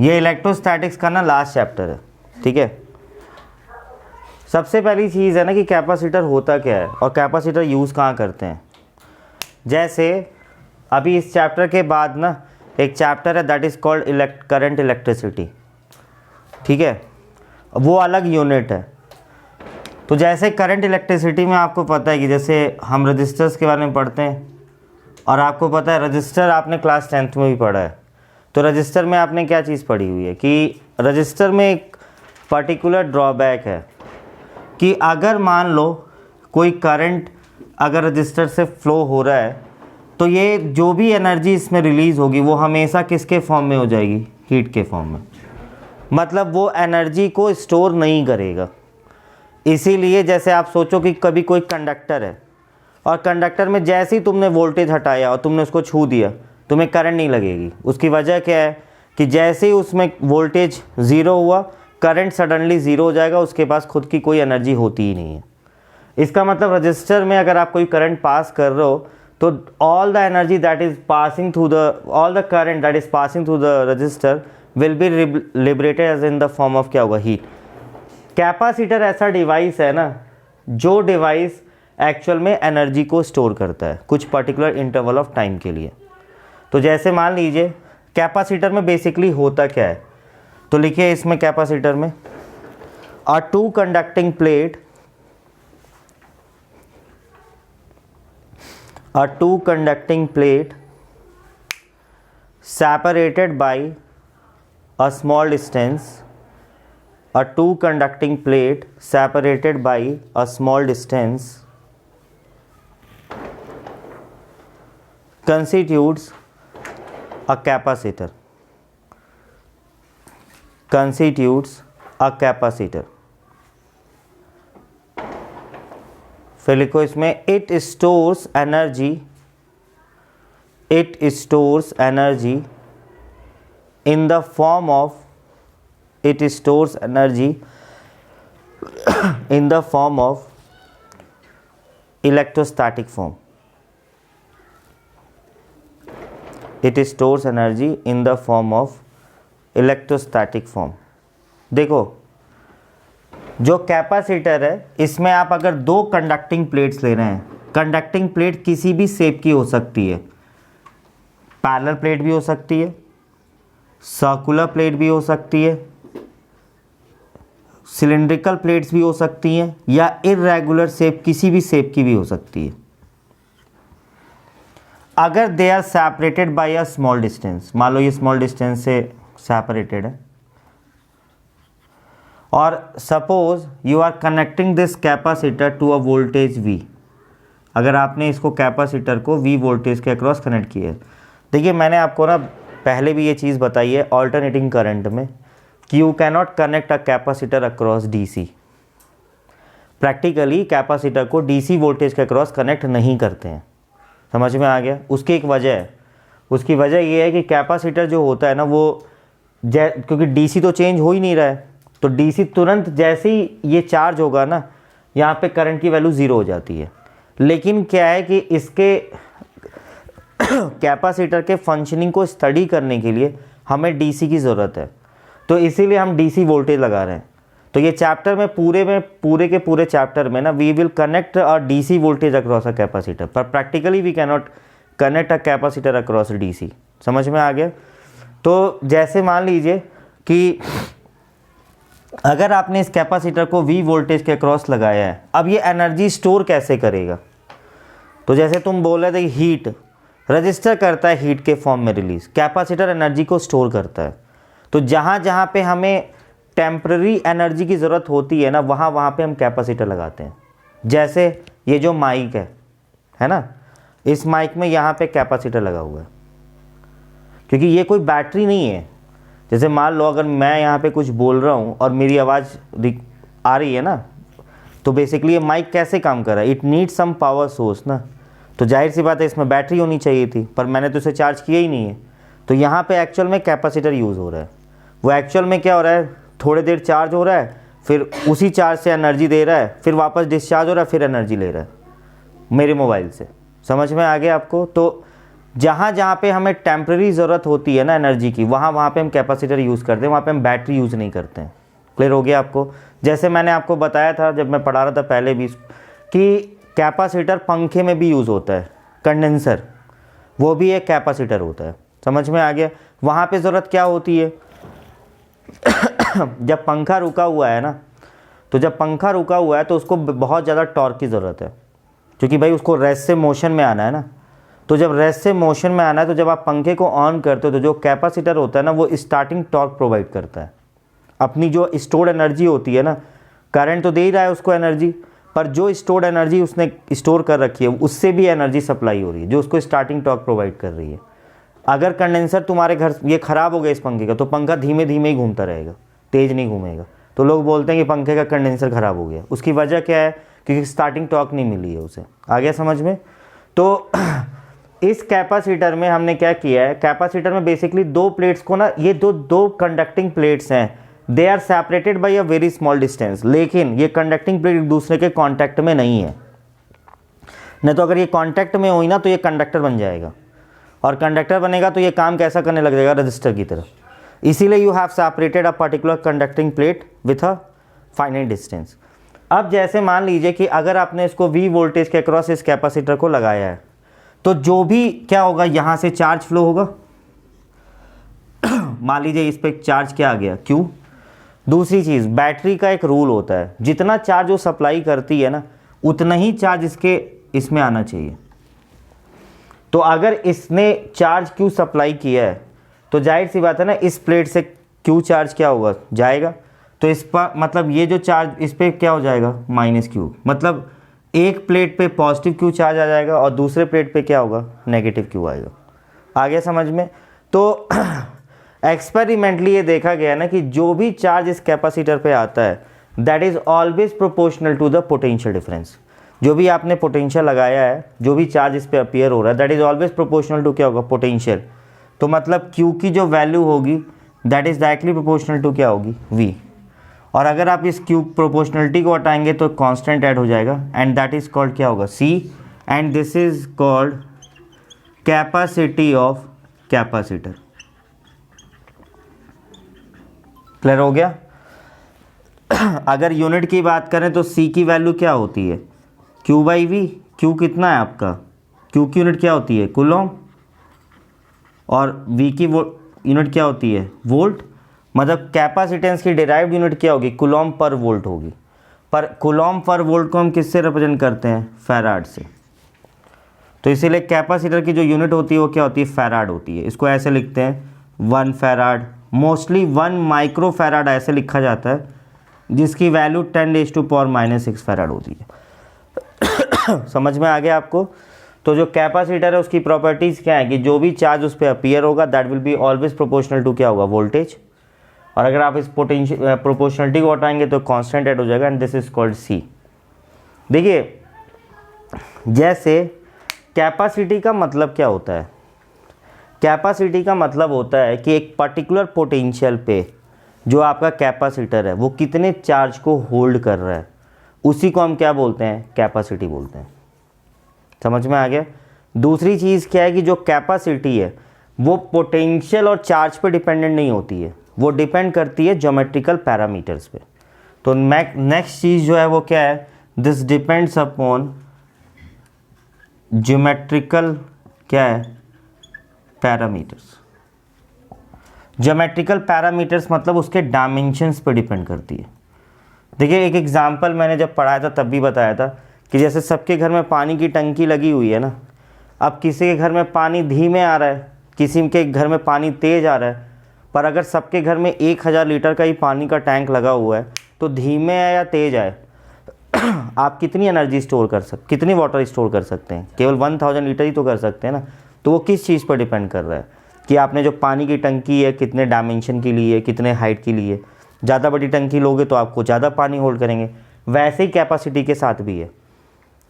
ये इलेक्ट्रोस्टैटिक्स का ना लास्ट चैप्टर है, ठीक है। सबसे पहली चीज़ है ना कि कैपेसिटर होता क्या है और कैपेसिटर यूज़ कहाँ करते हैं। जैसे अभी इस चैप्टर के बाद ना एक चैप्टर है that is called current electricity, ठीक है, वो अलग यूनिट है। तो जैसे करंट इलेक्ट्रिसिटी में आपको पता है कि जैसे हम रजिस्टर्स के बारे में पढ़ते हैं, और आपको पता है रजिस्टर आपने क्लास 10th में भी पढ़ा है। तो रजिस्टर में आपने क्या चीज़ पढ़ी हुई है कि रजिस्टर में एक पर्टिकुलर ड्रॉबैक है कि अगर मान लो कोई करंट अगर रजिस्टर से फ्लो हो रहा है तो ये जो भी एनर्जी इसमें रिलीज़ होगी वो हमेशा किसके फॉर्म में हो जाएगी, हीट के फॉर्म में। मतलब वो एनर्जी को स्टोर नहीं करेगा। इसीलिए जैसे आप सोचो कि कभी कोई कंडक्टर है और कंडक्टर में जैसे ही तुमने वोल्टेज हटाया और तुमने उसको छू दिया, तुम्हें करंट नहीं लगेगी। उसकी वजह क्या है कि जैसे ही उसमें वोल्टेज ज़ीरो हुआ, करंट सडनली ज़ीरो हो जाएगा, उसके पास खुद की कोई एनर्जी होती ही नहीं है। इसका मतलब रजिस्टर में अगर आप कोई करंट पास कर रहे हो तो all the energy that is passing through all the current that is passing through the resistor will be liberated as in the form of क्या होगा, हीट। कैपेसिटर ऐसा डिवाइस है ना जो डिवाइस एक्चुअल में एनर्जी को स्टोर करता है कुछ पर्टिकुलर इंटरवल ऑफ टाइम के लिए। तो जैसे मान लीजिए कैपेसिटर में बेसिकली होता क्या है, तो लिखिए इसमें कैपेसिटर में a two conducting plate separated by a small distance, a two conducting plate separated by a small distance constitutes a capacitor. फिर लिखो इसमें it stores energy in the form of electrostatic form. It stores energy in the form of electrostatic form. देखो जो capacitor है इसमें आप अगर दो कंडक्टिंग प्लेट्स ले रहे हैं, कंडक्टिंग प्लेट किसी भी शेप की हो सकती है, पैरेलल प्लेट भी हो सकती है, सर्कुलर प्लेट भी हो सकती है, सिलिंड्रिकल प्लेट्स भी हो सकती हैं, या इर्रेगुलर शेप किसी भी शेप की भी हो सकती है। अगर they are separated by a small distance, मान लो ये स्मॉल डिस्टेंस से सेपरेटेड है, और suppose you are connecting this capacitor to a voltage V, अगर आपने इसको कैपेसिटर को V वोल्टेज के अक्रॉस कनेक्ट किया है। देखिए मैंने आपको ना पहले भी ये चीज़ बताई है ऑल्टरनेटिंग करंट में कि you can not connect a capacitor across DC। Practically capacitor को DC वोल्टेज के अक्रॉस कनेक्ट नहीं करते हैं। समझ में आ गया? उसकी एक वजह है, उसकी वजह ये है कि कैपेसिटर जो होता है ना वो क्योंकि DC तो चेंज हो ही नहीं रहा है, तो DC तुरंत जैसे ही ये चार्ज होगा ना यहाँ पे करंट की वैल्यू ज़ीरो हो जाती है। लेकिन क्या है कि इसके कैपेसिटर के फंक्शनिंग को स्टडी करने के लिए हमें DC की ज़रूरत है, तो इसीलिए हम DC वोल्टेज लगा रहे हैं। तो ये चैप्टर में पूरे के पूरे चैप्टर में ना we will connect a DC voltage across a capacitor, पर practically we can not connect a capacitor across DC। समझ में आ गया? तो जैसे मान लीजिए कि अगर आपने इस कैपेसिटर को V वोल्टेज के अक्रॉस लगाया है, अब ये एनर्जी स्टोर कैसे करेगा? तो जैसे तुम बोल रहे थे कि हीट रजिस्टर करता है, हीट के फॉर्म में रिलीज, कैपेसिटर एनर्जी को स्टोर करता है। तो जहाँ जहाँ पे हमें टेम्पररी एनर्जी की ज़रूरत होती है ना, वहाँ पे हम कैपेसिटर लगाते हैं। जैसे ये जो माइक है ना, इस माइक में यहाँ पे कैपेसिटर लगा हुआ है, क्योंकि ये कोई बैटरी नहीं है। जैसे मान लो अगर मैं यहाँ पे कुछ बोल रहा हूँ और मेरी आवाज़ आ रही है ना, तो बेसिकली ये माइक कैसे काम कर रहा है? It needs some power source ना, तो जाहिर सी बात है इसमें बैटरी होनी चाहिए थी, पर मैंने तो इसे चार्ज किया ही नहीं है। तो यहाँ पे एक्चुअल में कैपेसिटर यूज़ हो रहा है। वो एक्चुअल में क्या हो रहा है, थोड़ी देर चार्ज हो रहा है, फिर उसी चार्ज से एनर्जी दे रहा है, फिर वापस डिस्चार्ज हो रहा है, फिर एनर्जी ले रहा है मेरे मोबाइल से। समझ में आ गया आपको? तो जहाँ जहाँ पे हमें टेम्प्रेरी ज़रूरत होती है ना एनर्जी की, वहाँ पे हम कैपेसिटर यूज़ करते हैं, वहाँ पे हम बैटरी यूज़ नहीं करते हैं। क्लियर हो गया आपको? जैसे मैंने आपको बताया था जब मैं पढ़ा रहा था पहले भी कि कैपेसिटर पंखे में भी यूज़ होता है, कंडेंसर वो भी एक कैपेसिटर होता है। समझ में आ गया? वहाँ पे ज़रूरत क्या होती है जब पंखा रुका हुआ है ना, तो जब पंखा रुका हुआ है तो उसको बहुत ज़्यादा टॉर्क की ज़रूरत है, क्योंकि भाई उसको रेस्ट से मोशन में आना है ना। तो जब रेस्ट से मोशन में आना है तो जब आप पंखे को ऑन करते हो तो जो कैपेसिटर होता है ना वो स्टार्टिंग टॉर्क प्रोवाइड करता है। अपनी जो स्टोर्ड एनर्जी होती है ना, करंट तो दे ही रहा है उसको एनर्जी, पर जो स्टोर्ड एनर्जी उसने स्टोर कर रखी है उससे भी एनर्जी सप्लाई हो रही है जो उसको स्टार्टिंग टॉर्क प्रोवाइड कर रही है। अगर कंडेंसर तुम्हारे घर ये ख़राब हो गया इस पंखे का, तो पंखा धीमे धीमे ही घूमता रहेगा, तेज़ नहीं घूमेगा। तो लोग बोलते हैं कि पंखे का कंडेंसर ख़राब हो गया, उसकी वजह क्या है? क्योंकि स्टार्टिंग टॉर्क नहीं मिली है उसे। आ गया समझ में? तो इस कैपेसिटर में हमने क्या किया है, कैपेसिटर में बेसिकली दो प्लेट्स को ना, ये दो कंडक्टिंग प्लेट्स हैं, they are separated by a very small distance, लेकिन ये कंडक्टिंग प्लेट एक दूसरे के कॉन्टैक्ट में नहीं है। नहीं तो अगर ये कॉन्टैक्ट में हुई ना तो ये कंडक्टर बन जाएगा, और कंडक्टर बनेगा तो ये काम कैसा करने लग जाएगा? रजिस्टर की तरह। इसीलिए you have separated a particular conducting plate with a finite distance. अब जैसे मान लीजिए कि अगर आपने इसको V वोल्टेज के अक्रॉस इस कैपेसिटर को लगाया है, तो जो भी क्या होगा, यहाँ से चार्ज फ्लो होगा। मान लीजिए इस पर चार्ज क्या आ गया? Q। दूसरी चीज़, बैटरी का एक रूल होता है, जितना चार्ज वो सप्लाई करती है ना उतना ही चार्ज इसमें आना चाहिए। तो अगर इसने चार्ज Q सप्लाई किया है तो जाहिर सी बात है ना, इस प्लेट से Q चार्ज क्या होगा? जाएगा। तो इस पर मतलब ये जो चार्ज इस पर क्या हो जाएगा? -Q। मतलब एक प्लेट पे पॉजिटिव Q चार्ज आ जाएगा और दूसरे प्लेट पे क्या होगा? नेगेटिव Q आएगा। आ गया समझ में? तो एक्सपेरिमेंटली ये देखा गया ना कि जो भी चार्ज इस कैपेसिटर पे आता है that is always proportional to the potential difference. जो भी आपने पोटेंशियल लगाया है, जो भी चार्ज इस पे अपीयर हो रहा है, that is always proportional to क्या होगा? पोटेंशियल। तो मतलब Q की जो वैल्यू होगी that is directly proportional to क्या होगी? V। और अगर आप इस Q प्रोपोर्शनलिटी को हटाएंगे तो कांस्टेंट ऐड हो जाएगा, एंड दैट इज़ कॉल्ड क्या होगा? C। And this is called capacity of capacitor. Clear हो गया? अगर यूनिट की बात करें तो C की वैल्यू क्या होती है? Q/V। Q कितना है आपका? Q की यूनिट क्या होती है? कूलॉम। और V की यूनिट क्या होती है? वोल्ट। मतलब कैपेसिटेंस की डिराइव्ड यूनिट क्या होगी? कूलॉम पर वोल्ट होगी। पर कूलॉम पर वोल्ट को हम किससे रिप्रेजेंट करते हैं? फैराड से। तो इसीलिए कैपेसिटर की जो यूनिट होती है वो क्या होती है? फैराड होती है। इसको ऐसे लिखते हैं 1 फैराड, मोस्टली 1 माइक्रो फैराड ऐसे लिखा जाता है, जिसकी वैल्यू 10⁻⁻⁶ फैराड होती है। समझ में आ गया आपको? तो जो कैपेसिटर है उसकी प्रॉपर्टीज़ क्या है कि जो भी चार्ज उस पर अपीयर होगा that will be always proportional to क्या होगा? वोल्टेज। और अगर आप इस पोटेंशियल प्रोपोर्शनलिटी को हटाएंगे तो कांस्टेंट ऐड हो जाएगा, and this is called C। देखिए, जैसे कैपेसिटी का मतलब क्या होता है? कैपेसिटी का मतलब होता है कि एक पर्टिकुलर पोटेंशियल पे जो आपका कैपेसिटर है वो कितने चार्ज को होल्ड कर रहा है, उसी को हम क्या बोलते हैं? कैपेसिटी बोलते हैं। समझ में आ गया? दूसरी चीज़ क्या है कि जो कैपेसिटी है वो पोटेंशियल और चार्ज पे डिपेंडेंट नहीं होती है, वो डिपेंड करती है ज्योमेट्रिकल पैरामीटर्स पे। तो नेक्स्ट चीज़ जो है वो क्या है? दिस डिपेंड्स अपॉन ज्योमेट्रिकल क्या है? पैरामीटर्स। ज्योमेट्रिकल पैरामीटर्स मतलब उसके डायमेंशंस पे डिपेंड करती है। देखिए, एक एग्जांपल मैंने जब पढ़ाया था तब भी बताया था कि जैसे सबके घर में पानी की टंकी लगी हुई है ना, अब किसी के घर में पानी धीमे आ रहा है, किसी के घर में पानी तेज़ आ रहा है, पर अगर सबके घर में 1000 लीटर का ही पानी का टैंक लगा हुआ है तो धीमे आए या तेज़ आए आप कितनी एनर्जी स्टोर कर सकते, कितनी वाटर स्टोर कर सकते हैं? केवल 1000 लीटर ही तो कर सकते हैं ना। तो वो किस चीज़ पर डिपेंड कर रहा है कि आपने जो पानी की टंकी है कितने डायमेंशन की ली है, कितने हाइट की ली है। ज़्यादा बड़ी टंकी लोगे तो आपको ज़्यादा पानी होल्ड करेंगे। वैसे ही कैपेसिटी के साथ भी है।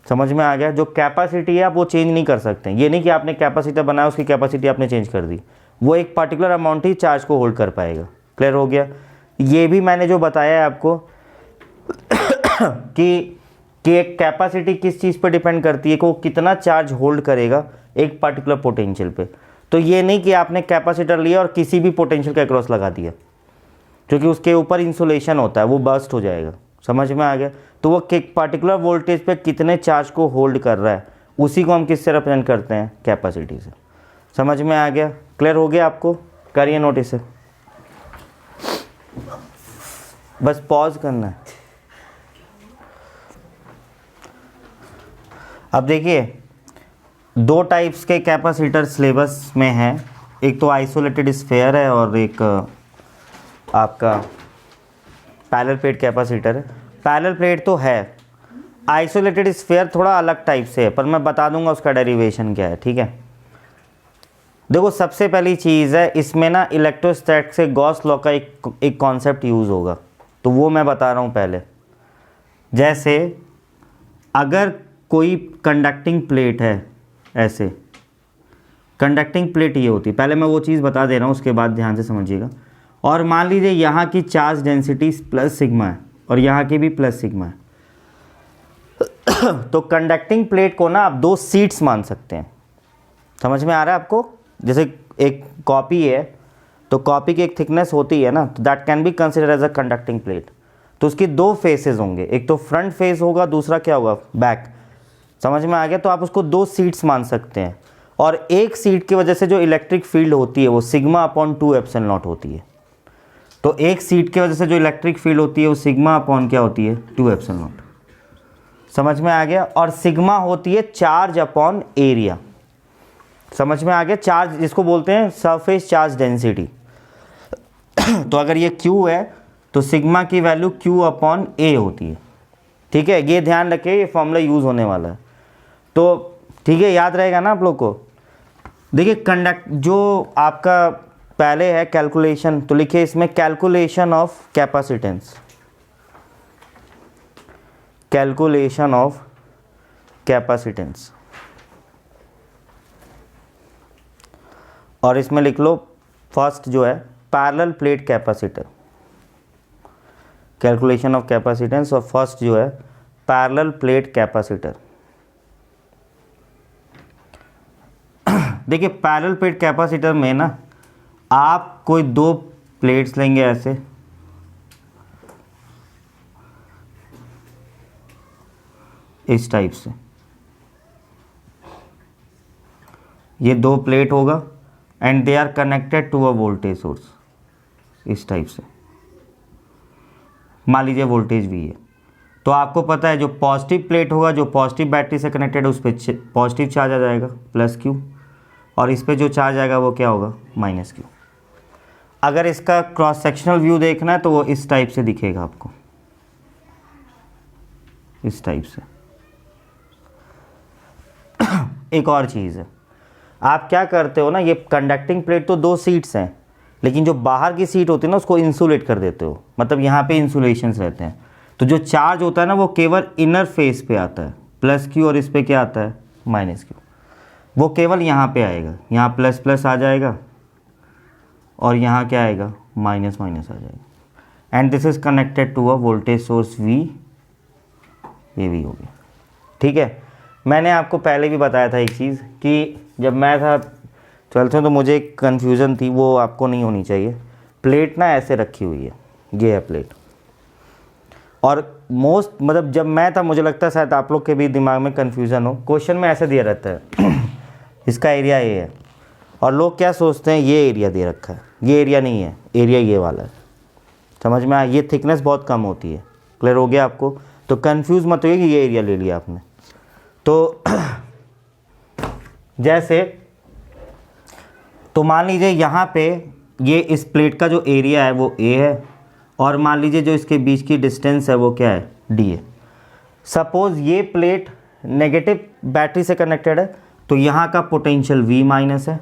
समझ में आ गया? जो कैपेसिटी है आप वो चेंज नहीं कर सकते। ये नहीं कि आपने कैपेसिटर बनाया उसकी कैपेसिटी आपने चेंज कर दी, वो एक पर्टिकुलर अमाउंट ही चार्ज को होल्ड कर पाएगा। क्लियर हो गया? ये भी मैंने जो बताया है आपको कि एक कैपेसिटी किस चीज़ पर डिपेंड करती है कि वो कितना चार्ज होल्ड करेगा एक पर्टिकुलर पोटेंशियल पे। तो ये नहीं कि आपने कैपेसिटर लिया और किसी भी पोटेंशियल के अक्रॉस लगा दिया, क्योंकि उसके ऊपर इंसुलेशन होता है, वो बर्स्ट हो जाएगा। समझ में आ गया? तो वो एक पर्टिकुलर वोल्टेज पे कितने चार्ज को होल्ड कर रहा है, उसी को हम किससे रिप्रेजेंट करते हैं? कैपेसिटी से। समझ में आ गया? क्लियर हो गया आपको? करिए नोट इसे, बस पॉज करना है। अब देखिए, दो टाइप्स के कैपेसिटर सिलेबस में हैं, एक तो आइसोलेटेड स्फीयर है और एक आपका पैरेलल प्लेट कैपेसिटर है। पैरेलल प्लेट तो है, आइसोलेटेड स्फीयर थोड़ा अलग टाइप से है, पर मैं बता दूंगा उसका डेरिवेशन क्या है, ठीक है। देखो, सबसे पहली चीज़ है इसमें ना इलेक्ट्रोस्टैटिक्स से गॉस लॉ का एक कॉन्सेप्ट यूज़ होगा, तो वो मैं बता रहा हूँ पहले। जैसे अगर कोई कंडक्टिंग प्लेट है, ऐसे कंडक्टिंग प्लेट ये होती है, पहले मैं वो चीज़ बता दे रहा हूँ, उसके बाद ध्यान से समझिएगा। और मान लीजिए यहाँ की चार्ज डेंसिटी प्लस सिग्मा है और यहाँ की भी प्लस सिग्मा है, तो कंडक्टिंग प्लेट को ना आप दो सीट्स मान सकते हैं। समझ में आ रहा है आपको? जैसे एक कॉपी है, तो कॉपी की एक थिकनेस होती है ना, तो that can be consider as a conducting plate. तो उसकी दो फेसेस होंगे, एक तो फ्रंट फेस होगा, दूसरा क्या होगा? बैक। समझ में आ गया? तो आप उसको दो सीट्स मान सकते हैं, और एक सीट की वजह से जो इलेक्ट्रिक फील्ड होती है वो सिग्मा अपॉन 2 एप्सिलॉन नॉट होती है। तो एक सीट की वजह से जो इलेक्ट्रिक फील्ड होती है वो सिग्मा अपॉन क्या होती है? 2 एप्सिलॉन नॉट। समझ में आ गया? और सिग्मा होती है चार्ज अपॉन एरिया। समझ में आ गया? चार्ज जिसको बोलते हैं सरफेस चार्ज डेंसिटी। तो अगर ये Q है तो सिग्मा की वैल्यू Q अपॉन A होती है, ठीक है। ये ध्यान रखिए, ये फॉर्मूला यूज़ होने वाला है, तो ठीक है, याद रहेगा ना आप लोग को। देखिए, कंडक्ट जो आपका पहले है कैलकुलेशन, तो लिखिए इसमें calculation of capacitance, calculation of capacitance, और इसमें लिख लो फर्स्ट जो है parallel plate capacitor, calculation of capacitance, और फर्स्ट जो है पैरेलल प्लेट कैपेसिटर। देखिए, पैरेलल प्लेट कैपेसिटर में ना आप कोई दो प्लेट्स लेंगे ऐसे, इस टाइप से, ये दो प्लेट होगा and they are connected to a voltage source, इस टाइप से। मान लीजिए वोल्टेज भी है, तो आपको पता है जो पॉजिटिव प्लेट होगा, जो पॉजिटिव बैटरी से कनेक्टेड है, उस पर पॉजिटिव चार्ज आ जाएगा प्लस Q, और इस पे जो चार्ज आएगा वो क्या होगा? Minus Q। अगर इसका क्रॉस सेक्शनल व्यू देखना है तो वो इस टाइप से दिखेगा आपको, इस टाइप से। एक और चीज़ है, आप क्या करते हो ना, ये कंडक्टिंग प्लेट तो दो सीट्स हैं, लेकिन जो बाहर की सीट होती है ना उसको इंसुलेट कर देते हो, मतलब यहाँ पे इंसुलेशंस रहते हैं, तो जो चार्ज होता है ना वो केवल इनर फेस पे आता है प्लस Q, और इस पे क्या आता है? Minus Q। वो केवल यहाँ पे आएगा, यहाँ प्लस प्लस आ जाएगा और यहाँ क्या आएगा? माइनस माइनस आ जाएगा। And this is connected to a voltage source V, ये भी हो गया, ठीक है। मैंने आपको पहले भी बताया था एक चीज़ कि जब मैं था 12th में तो मुझे एक कन्फ्यूज़न थी, वो आपको नहीं होनी चाहिए। प्लेट ना ऐसे रखी हुई है, ये है प्लेट, और मोस्ट मतलब जब मैं था मुझे लगता है शायद आप लोग के भी दिमाग में कन्फ्यूज़न हो, क्वेश्चन में ऐसे दिया रहता है इसका एरिया ये है, और लोग क्या सोचते हैं ये एरिया दे रखा है, ये एरिया नहीं है, एरिया ये वाला है। समझ में आया? ये थिकनेस बहुत कम होती है। क्लियर हो गया आपको? तो कंफ्यूज मत होइए कि ये एरिया ले लिया आपने। तो जैसे तो मान लीजिए यहाँ पे ये इस प्लेट का जो एरिया है वो A है, और मान लीजिए जो इसके बीच की डिस्टेंस है वो क्या है? D है। सपोज़ ये प्लेट नेगेटिव बैटरी से कनेक्टेड है, तो यहाँ का पोटेंशियल V माइनस है,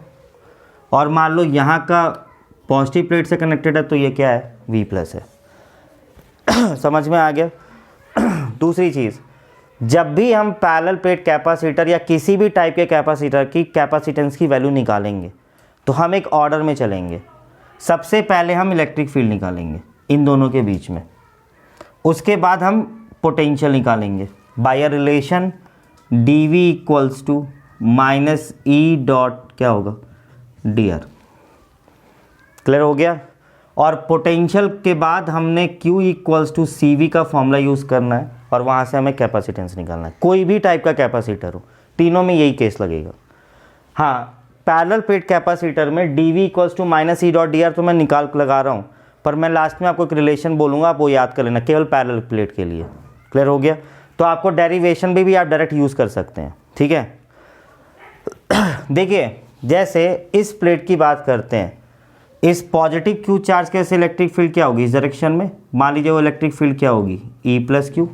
और मान लो यहाँ का पॉजिटिव प्लेट से कनेक्टेड है, तो ये क्या है? V प्लस है। समझ में आ गया? दूसरी चीज़, जब भी हम पैरेलल प्लेट कैपेसिटर या किसी भी टाइप के कैपेसिटर की कैपेसिटेंस की वैल्यू निकालेंगे तो हम एक ऑर्डर में चलेंगे। सबसे पहले हम इलेक्ट्रिक फील्ड निकालेंगे इन दोनों के बीच में, उसके बाद हम पोटेंशियल निकालेंगे by a relation dV equals to minus E dot क्या होगा डी आर। क्लियर हो गया। और पोटेंशियल के बाद हमने Q equals to C V का फॉर्मूला यूज़ करना है और वहाँ से हमें कैपेसिटेंस निकालना है। कोई भी टाइप का कैपेसिटर हो, तीनों में यही केस लगेगा। हाँ, पैरेलल प्लेट कैपेसिटर में D V equals to minus E dot D R तो मैं निकाल लगा रहा हूँ, पर मैं लास्ट में आपको एक रिलेशन बोलूँगा, आप वो याद कर लेना केवल पैरेलल प्लेट के लिए। क्लियर हो गया। तो आपको डेरिवेशन भी आप डायरेक्ट यूज़ कर सकते हैं। ठीक है। देखिए, जैसे इस प्लेट की बात करते हैं, इस पॉजिटिव क्यू चार्ज के से इलेक्ट्रिक फील्ड क्या होगी इस डायरेक्शन में, मान लीजिए वो इलेक्ट्रिक फील्ड क्या होगी ई प्लस क्यू।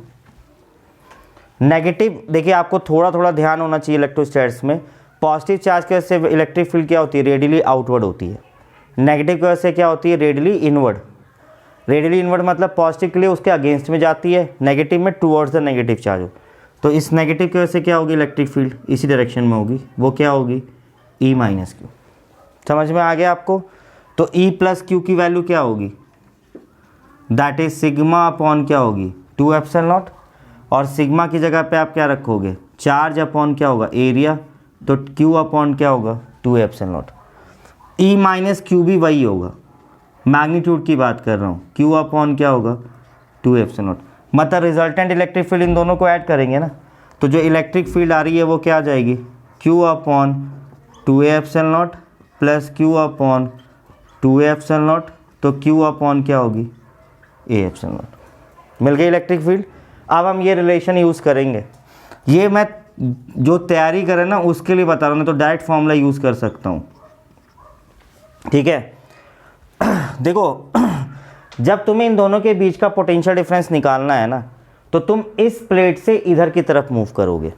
नेगेटिव, देखिए आपको थोड़ा थोड़ा ध्यान होना चाहिए इलेक्ट्रोस्टैट्स में, पॉजिटिव चार्ज के से इलेक्ट्रिक फील्ड क्या होती है रेडियली आउटवर्ड होती है, नेगेटिव की वजह से क्या होती है रेडियली इनवर्ड। रेडियली इनवर्ड मतलब पॉजिटिव के लिए उसके अगेंस्ट में जाती है, नेगेटिव में टुवर्ड्स द नेगेटिव चार्ज हो। तो इस नेगेटिव की वजह से क्या होगी इलेक्ट्रिक फील्ड इसी डायरेक्शन में होगी, वो क्या होगी ई माइनस क्यू। समझ में आ गया आपको। तो ई प्लस क्यू की वैल्यू क्या होगी, दैट इज सिग्मा अपॉन क्या होगी 2 एप्सिलॉन नॉट, और सिग्मा की जगह पे आप क्या रखोगे चार्ज अपॉन क्या होगा एरिया, तो क्यू अपॉन क्या होगा 2 epsilon not. E minus Q भी वही होगा, मैग्नीट्यूड की बात कर रहा हूँ, क्यू अपॉन क्या होगा 2 एप्सिलॉन नॉट। मतलब रिजल्टेंट इलेक्ट्रिक फील्ड इन दोनों को ऐड करेंगे ना, तो जो इलेक्ट्रिक फील्ड आ रही है वो क्या आ जाएगी Q upon 2 epsilon not plus Q upon 2 epsilon not, तो क्यू अपॉन क्या होगी ए एप्सिलॉन नॉट। मिल गई इलेक्ट्रिक फील्ड। अब हम ये रिलेशन यूज़ करेंगे, ये मैं जो तैयारी करें ना उसके लिए बता रहा हूँ, मैं तो डायरेक्ट फॉर्मूला यूज़ कर सकता हूँ। ठीक है। देखो, जब तुम्हें इन दोनों के बीच का पोटेंशियल डिफरेंस निकालना है ना, तो तुम इस प्लेट से इधर की तरफ मूव करोगे,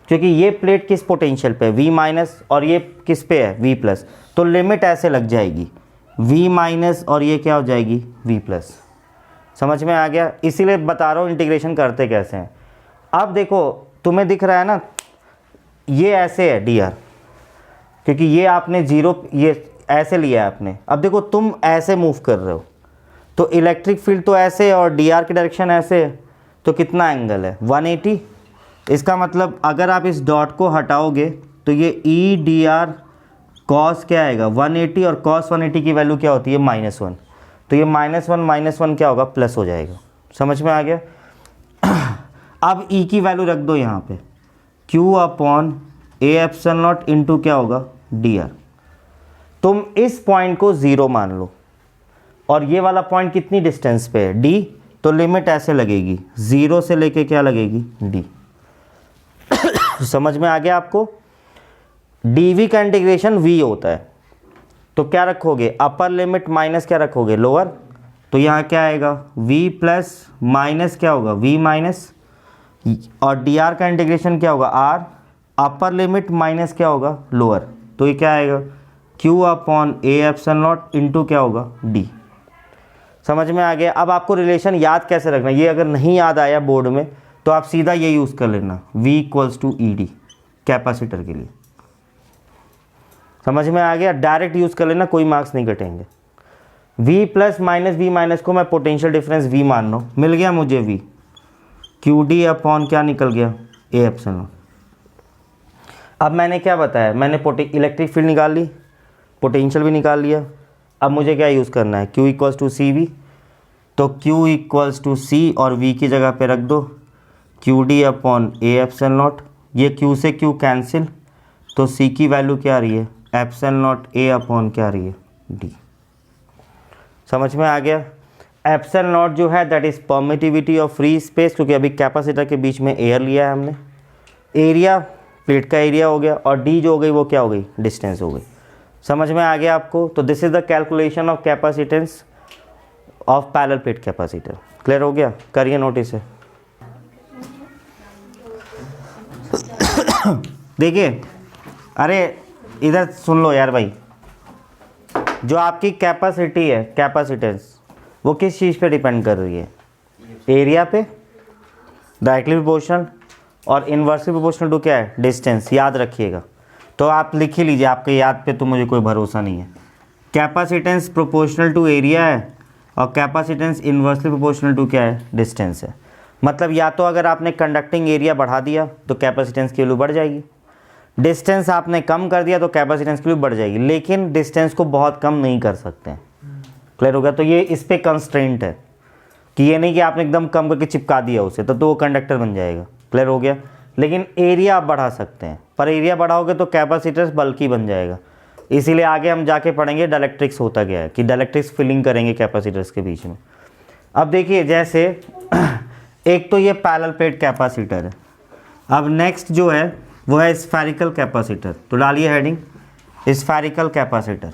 क्योंकि ये प्लेट किस पोटेंशियल पे है V माइनस और ये किस पे है V प्लस, तो लिमिट ऐसे लग जाएगी V माइनस और ये क्या हो जाएगी V प्लस। समझ में आ गया। इसीलिए बता रहा हूँ इंटीग्रेशन करते कैसे हैं। अब देखो तुम्हें दिख रहा है ना ये ऐसे है डी आर, क्योंकि ये आपने जीरो ये ऐसे लिया है आपने। अब देखो तुम ऐसे मूव कर रहे हो, तो इलेक्ट्रिक फील्ड तो ऐसे है और डी आर की डायरेक्शन ऐसे है, तो कितना एंगल है 180। इसका मतलब अगर आप इस डॉट को हटाओगे तो ये ई डी आर कॉस क्या आएगा 180, और कॉस 180 की वैल्यू क्या होती है -1, तो ये -1 क्या होगा प्लस हो जाएगा। समझ में आ गया। अब ई की वैल्यू रख दो यहाँ पे, Q upon A epsilon not into क्या होगा डी आर। तुम इस पॉइंट को 0 मान लो, और ये वाला पॉइंट कितनी डिस्टेंस पे है D, तो लिमिट ऐसे लगेगी 0 से लेके क्या लगेगी D। समझ में आ गया आपको। dv का इंटीग्रेशन v होता है, तो क्या रखोगे अपर लिमिट माइनस क्या रखोगे लोअर, तो यहाँ क्या आएगा v प्लस माइनस क्या होगा v माइनस, और dr का इंटीग्रेशन क्या होगा r, अपर लिमिट माइनस क्या होगा लोअर, तो ये क्या आएगा q upon A epsilon not into क्या होगा d। समझ में आ गया। अब आपको रिलेशन याद कैसे रखना, ये अगर नहीं याद आया बोर्ड में तो आप सीधा ये यूज़ कर लेना v equals to E D capacitor के लिए। समझ में आ गया। डायरेक्ट यूज़ कर लेना, कोई मार्क्स नहीं कटेंगे। v plus minus V minus को मैं पोटेंशियल डिफरेंस v मान रहा हूँ, मिल गया मुझे v, क्यू डी अपॉन क्या निकल गया ए एप्सिलॉन। अब मैंने क्या बताया, मैंने इलेक्ट्रिक फील्ड निकाल ली, पोटेंशियल भी निकाल लिया। अब मुझे क्या यूज़ करना है q equals to C V, तो q इक्वल्स टू सी और v की जगह पे रख दो Q D upon A epsilon naught, ये q से q कैंसिल, तो c की वैल्यू क्या आ रही है एप्सिलॉन नॉट a अपॉन क्या आ रही है d। समझ में आ गया। एप्सिलॉन नॉट जो है that is permittivity of free space, क्योंकि अभी कैपेसिटर के बीच में एयर लिया है हमने, एरिया प्लेट का एरिया हो गया, और d जो हो गई वो क्या हो गई डिस्टेंस हो गई। समझ में आ गया आपको। तो this is the calculation of capacitance of parallel plate capacitor. Clear हो गया, करिए नोटिस है। देखिए, अरे इधर सुन लो यार भाई, जो आपकी कैपेसिटी है कैपेसिटेंस वो किस चीज़ पे डिपेंड कर रही है, एरिया पे डायरेक्टली प्रोपोर्शनल, और इन्वर्सली प्रोपोर्शनल टू क्या है डिस्टेंस। याद रखिएगा, तो आप लिख ही लीजिए, आपके याद पे तो मुझे कोई भरोसा नहीं है। कैपेसिटेंस प्रोपोर्शनल टू एरिया है और कैपेसिटेंस इन्वर्सली प्रोपोर्शनल टू क्या है डिस्टेंस है। मतलब या तो अगर आपने कंडक्टिंग एरिया बढ़ा दिया तो कैपेसिटेंस की वैल्यू बढ़ जाएगी, डिस्टेंस आपने कम कर दिया तो कैपेसिटेंस की वैल्यू बढ़ जाएगी, लेकिन डिस्टेंस को बहुत कम नहीं कर सकते हैं। क्लियर हो गया? तो ये इस पे कंस्ट्रेंट है कि ये नहीं कि आपने एकदम कम करके चिपका दिया उसे तो वो कंडक्टर बन जाएगा। क्लियर हो गया? लेकिन एरिया आप बढ़ा सकते हैं, पर एरिया बढ़ाओगे तो कैपेसिटर्स बल्कि बन जाएगा। इसीलिए आगे हम जाके पढ़ेंगे डाइलेक्ट्रिक्स होता क्या है, कि डाइलेक्ट्रिक्स फिलिंग करेंगे कैपेसिटर्स के बीच में। अब देखिए, जैसे एक तो ये पैरेलल प्लेट कैपेसिटर है। अब नेक्स्ट जो है वो है स्फेरिकल कैपेसिटर। तो डालिए हेडिंग स्फेरिकल कैपेसिटर।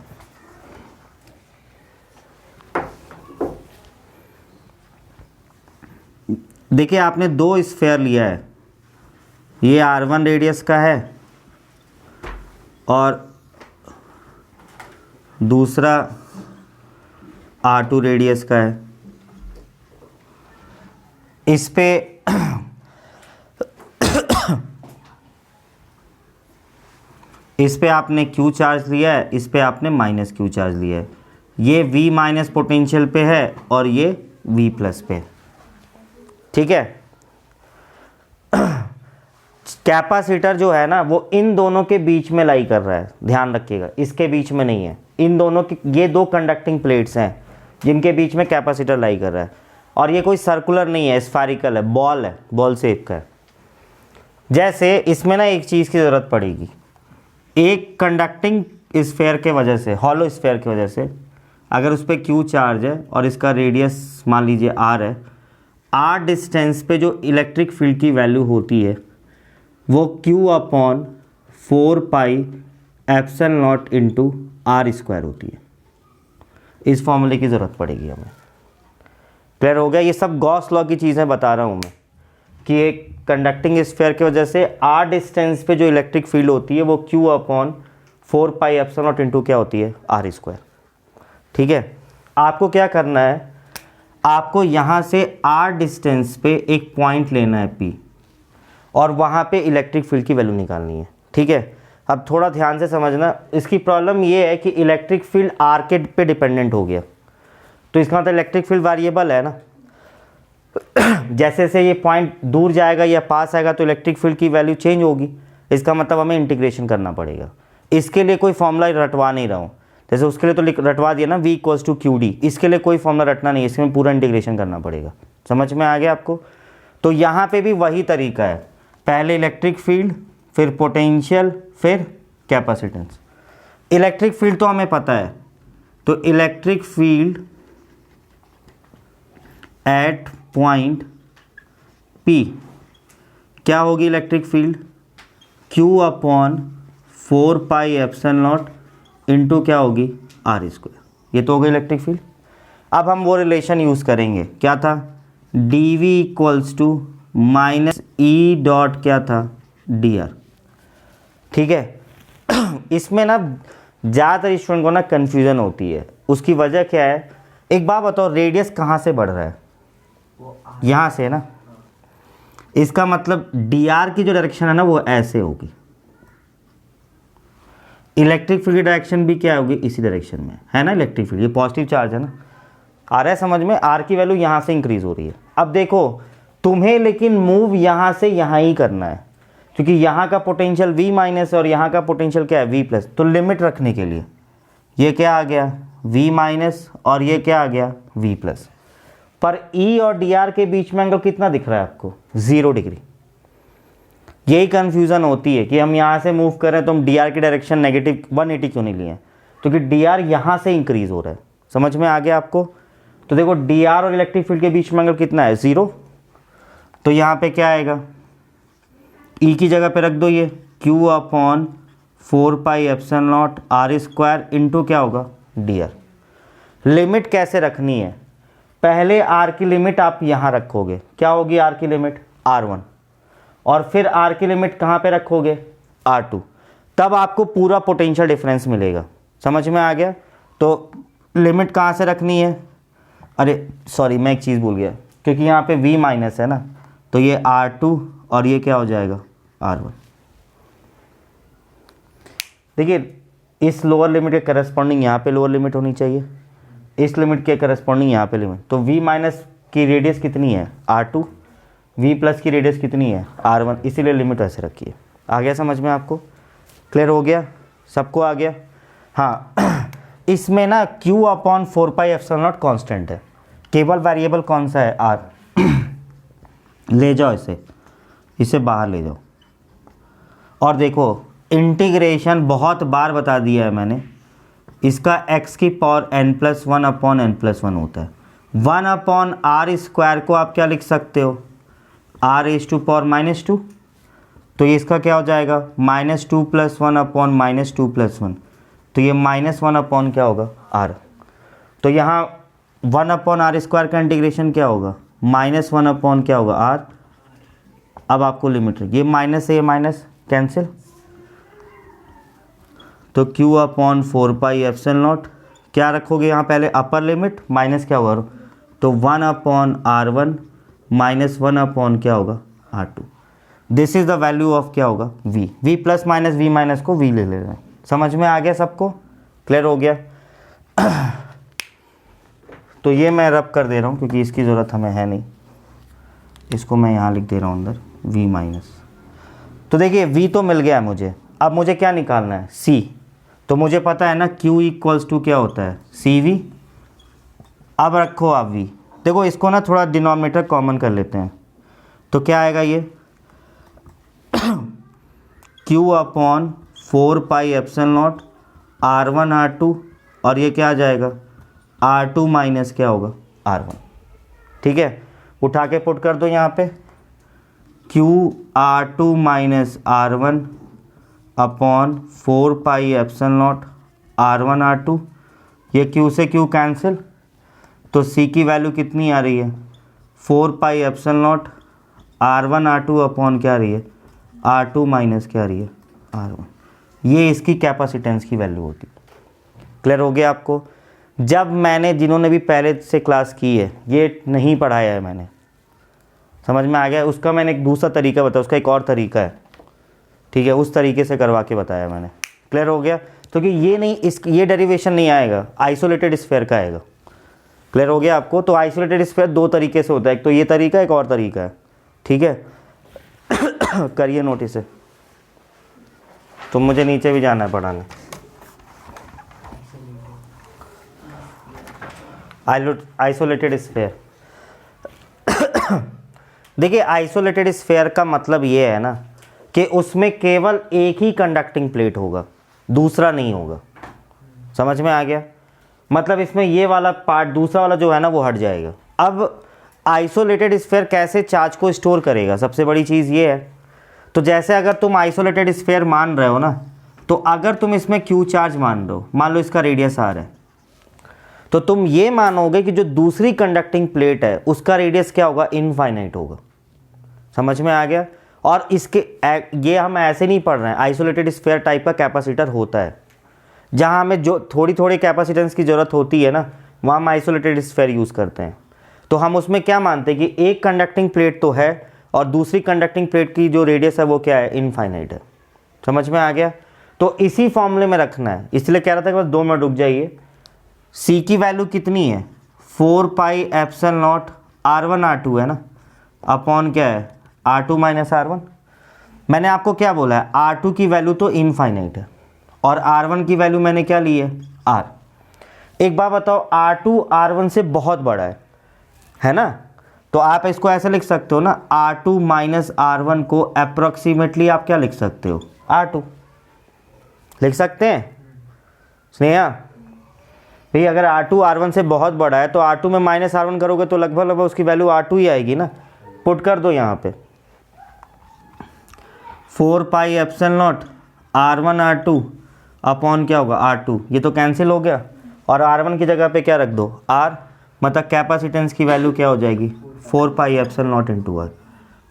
देखिए, आपने दो स्फेयर लिया है, ये R1 रेडियस का है और दूसरा R2 रेडियस का है। इस पे इस पे आपने Q चार्ज लिया है, इस पे आपने माइनस Q चार्ज लिया है। ये V माइनस पोटेंशियल पे है और ये V प्लस पे। ठीक है? कैपेसिटर जो है ना वो इन दोनों के बीच में लाई कर रहा है, ध्यान रखिएगा, इसके बीच में नहीं है। इन दोनों की, ये दो कंडक्टिंग प्लेट्स हैं जिनके बीच में कैपेसिटर लाई कर रहा है, और ये कोई सर्कुलर नहीं है, स्फेरिकल है, बॉल शेप का है। जैसे इसमें ना एक चीज़ की ज़रूरत पड़ेगी, एक कंडक्टिंग स्फेयर के वजह से, हॉलो स्फेयर की वजह से, अगर उस पर Q चार्ज है और इसका रेडियस मान लीजिए R है, R डिस्टेंस पे जो इलेक्ट्रिक फील्ड की वैल्यू होती है वो Q/4πε0 इंटू R² होती है। इस फॉर्मूले की ज़रूरत पड़ेगी हमें। क्लियर हो गया? ये सब गॉस लॉ की चीज़ें बता रहा हूँ मैं, कि एक कंडक्टिंग स्फेयर की वजह से R डिस्टेंस पे जो इलेक्ट्रिक फील्ड होती है वो Q/4πε0 इंटू क्या होती है? R²। ठीक है? आपको क्या करना है, आपको यहाँ से R डिस्टेंस पे एक पॉइंट लेना है P, और वहाँ पे इलेक्ट्रिक फील्ड की वैल्यू निकालनी है। ठीक है? अब थोड़ा ध्यान से समझना, इसकी प्रॉब्लम ये है कि इलेक्ट्रिक फील्ड R के पे डिपेंडेंट हो गया, तो इसका मतलब इलेक्ट्रिक फील्ड वेरिएबल है ना। जैसे जैसे ये पॉइंट दूर जाएगा या पास आएगा तो इलेक्ट्रिक फील्ड की वैल्यू चेंज होगी। इसका मतलब हमें इंटीग्रेशन करना पड़ेगा। इसके लिए कोई फॉर्मूला रटवा नहीं रहा हूँ, जैसे उसके लिए तो रटवा दिया ना V = QD, इसके लिए कोई फॉर्मूला रटना नहीं है, इसमें पूरा इंटीग्रेशन करना पड़ेगा। समझ में आ गया आपको? तो यहाँ पे भी वही तरीका है, पहले इलेक्ट्रिक फील्ड, फिर पोटेंशियल, फिर कैपेसिटेंस। इलेक्ट्रिक फील्ड तो हमें पता है, तो electric field at point P क्या होगी? इलेक्ट्रिक फील्ड Q/4πε0 इंटू क्या होगी? R²। ये तो हो गई इलेक्ट्रिक फील्ड। अब हम वो रिलेशन यूज़ करेंगे, क्या था? dV = -E डॉट क्या था? dr। ठीक है? इसमें ना ज़्यादातर स्टूडेंट को ना कन्फ्यूज़न होती है, उसकी वजह क्या है? एक बात बताओ, रेडियस कहाँ से बढ़ रहा है? यहाँ से ना। इसका मतलब dr की जो डायरेक्शन है ना वो ऐसे होगी, इलेक्ट्रिक फील्ड की डायरेक्शन भी क्या होगी? इसी डायरेक्शन में है ना। इलेक्ट्रिक फील्ड, ये पॉजिटिव चार्ज है ना, आ रहा है समझ में? R की वैल्यू यहाँ से इंक्रीज हो रही है। अब देखो तुम्हें लेकिन मूव यहाँ से यहाँ ही करना है, क्योंकि यहाँ का पोटेंशियल V माइनस और यहाँ का पोटेंशियल क्या है? V plus. तो लिमिट रखने के लिए ये क्या आ गया? V माइनस, और ये क्या आ गया? V plus. पर E और dr के बीच में एंगल कितना दिख रहा है आपको? 0 डिग्री। यही कन्फ्यूज़न होती है कि हम यहाँ से मूव कर रहे हैं तो हम dr की डायरेक्शन नेगेटिव 180 क्यों नहीं लिए हैं? क्योंकि dr यहाँ से इंक्रीज हो रहा है। समझ में आ गया आपको? तो देखो dr और इलेक्ट्रिक फील्ड के बीच में एंगल कितना है? 0। तो यहाँ पे क्या आएगा? E की जगह पे रख दो ये Q/4πε0 R² इंटू क्या होगा? dr। लिमिट कैसे रखनी है? पहले R की लिमिट आप यहाँ रखोगे, क्या होगी R की लिमिट? R1। और फिर R की लिमिट कहाँ पे रखोगे? R2। तब आपको पूरा पोटेंशियल डिफरेंस मिलेगा। समझ में आ गया? तो लिमिट कहाँ से रखनी है? अरे सॉरी, मैं एक चीज़ भूल गया, क्योंकि यहाँ पे V माइनस है ना, तो ये R2 और ये क्या हो जाएगा? R1। देखिए, इस लोअर लिमिट के करस्पॉन्डिंग यहाँ पे लोअर लिमिट होनी चाहिए, इस लिमिट के करस्पॉन्डिंग यहाँ पे लिमिट। तो V माइनस की रेडियस कितनी है? R2। V प्लस की रेडियस कितनी है? R1। इसीलिए लिमिट ऐसे रखिए। आ गया समझ में आपको? क्लियर हो गया, सबको आ गया। हाँ इसमें ना Q अपॉन 4πε0 कांस्टेंट है, केवल वेरिएबल कौन सा है, R। ले जाओ इसे बाहर ले जाओ। और देखो इंटीग्रेशन बहुत बार बता दिया है मैंने, इसका x की पावर n+1 अपॉन n+1 होता है। 1 अपॉन आर स्क्वायर को आप क्या लिख सकते हो, r⁻², तो ये इसका क्या हो जाएगा, -2 + 1 अपॉन -2 + 1, तो ये -1 अपॉन क्या होगा, r। तो यहाँ 1 अपॉन आर स्क्वायर का इंटीग्रेशन क्या होगा, -1 अपॉन क्या होगा, r। अब आपको लिमिट ये माइनस से ये माइनस कैंसिल, तो Q अपॉन 4πε0 क्या रखोगे यहाँ पहले, अपर लिमिट माइनस क्या होगा, तो 1 अपॉन r1 -1 अपॉन क्या होगा, r2। This is the value of क्या होगा, v plus minus v minus को v ले रहे हैं। समझ में आ गया सबको, क्लियर हो गया। तो ये मैं रब कर दे रहा हूँ क्योंकि इसकी ज़रूरत हमें है नहीं, इसको मैं यहाँ लिख दे रहा हूँ अंदर v माइनस। तो देखिए v तो मिल गया है मुझे, अब मुझे क्या निकालना है, c। तो मुझे पता है ना Q इक्वल्स टू क्या होता है, CV। अब रखो आप v, देखो इसको ना थोड़ा डिनोमिनेटर कॉमन कर लेते हैं, तो क्या आएगा ये Q अपॉन 4πε0 r1 r2, और ये क्या आ जाएगा, r2 माइनस क्या होगा, r1। ठीक है, उठा के पुट कर दो यहाँ पे, Q r2 minus r1 upon 4πε0 r1 r2, ये Q से Q कैंसिल, तो C की वैल्यू कितनी आ रही है, 4πε0 r1 r2 अपॉन क्या आ रही है, r2 माइनस क्या आ रही है, r1। ये इसकी कैपेसिटेंस की वैल्यू होती है। क्लियर हो गया आपको। जब मैंने, जिन्होंने भी पहले से क्लास की है, ये नहीं पढ़ाया है मैंने, समझ में आ गया, उसका मैंने एक दूसरा तरीका बताया, उसका एक और तरीका है, ठीक है, उस तरीके से करवा के बताया मैंने। क्लियर हो गया, तो कि ये नहीं, ये डेरिवेशन नहीं आएगा, आइसोलेटेड स्फीयर का आएगा। क्लियर हो गया आपको। तो आइसोलेटेड स्फीयर दो तरीके से होता है, एक तो ये तरीका, एक और तरीका है, ठीक है। करिए नोटिस है, तो मुझे नीचे भी जाना है पढ़ाने। आइसोलेटेड स्फीयर, देखिए आइसोलेटेड स्फीयर का मतलब ये है ना कि उसमें केवल एक ही कंडक्टिंग प्लेट होगा, दूसरा नहीं होगा। समझ में आ गया, मतलब इसमें ये वाला पार्ट, दूसरा वाला जो है ना वो हट जाएगा। अब आइसोलेटेड स्फीयर कैसे चार्ज को स्टोर करेगा, सबसे बड़ी चीज़ ये है। तो जैसे अगर तुम आइसोलेटेड स्फीयर मान रहे हो ना, तो अगर तुम इसमें Q चार्ज मान रहे हो, मान लो इसका रेडियस R है, तो तुम ये मानोगे कि जो दूसरी कंडक्टिंग प्लेट है उसका रेडियस क्या होगा, इनफाइनाइट होगा। समझ में आ गया। और इसके ये हम ऐसे नहीं पढ़ रहे हैं, आइसोलेटेड स्फीयर टाइप का कैपेसिटर होता है, जहाँ हमें जो थोड़ी थोड़ी कैपेसिटेंस की ज़रूरत होती है ना, वहाँ हम आइसोलेटेड स्फीयर यूज़ करते हैं। तो हम उसमें क्या मानते हैं कि एक कंडक्टिंग प्लेट तो है और दूसरी कंडक्टिंग प्लेट की जो रेडियस है वो क्या है, इनफाइनाइट है। समझ में आ गया। तो इसी फॉर्मूले में रखना है, इसलिए कह रहा था कि बस 2 मिनट रुक जाइए। C की वैल्यू कितनी है, 4πε0 r1 r2 है ना, अपॉन क्या है, r2 माइनस r1। मैंने आपको क्या बोला है, r2 की वैल्यू तो इनफाइनाइट है और r1 की वैल्यू मैंने क्या ली है, r। एक बात बताओ, r2 r1 से बहुत बड़ा है ना, तो आप इसको ऐसे लिख सकते हो ना, r2 माइनस r1 को अप्रोक्सीमेटली आप क्या लिख सकते हो, r2 लिख सकते हैं। स्नेहा भाई, अगर r2 r1 से बहुत बड़ा है तो r2 में माइनस r1 करोगे तो लगभग उसकी वैल्यू r2 ही आएगी ना। पुट कर दो यहाँ पे 4πε0 r1 r2 अपॉन क्या होगा, r2। ये तो कैंसिल हो गया और r1 की जगह पे क्या रख दो, r, मतलब कैपेसिटेंस की वैल्यू क्या हो जाएगी, 4πε0 इंटू r।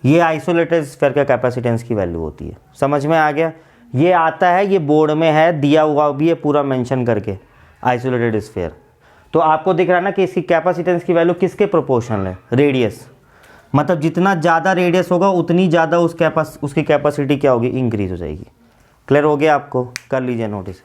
ये आइसोलेटेड स्फीयर का कैपेसिटेंस की वैल्यू होती है। समझ में आ गया। ये आता है, ये बोर्ड में है दिया हुआ भी है पूरा मेंशन करके, आइसोलेटेड स्फीयर। तो आपको दिख रहा है ना कि इसकी कैपेसिटेंस की वैल्यू किसके प्रोपोर्शनल है, रेडियस। मतलब जितना ज़्यादा रेडियस होगा उतनी ज़्यादा उसकी कैपेसिटी क्या होगी, इंक्रीज हो जाएगी। क्लियर हो गया आपको, कर लीजिए नोटिस।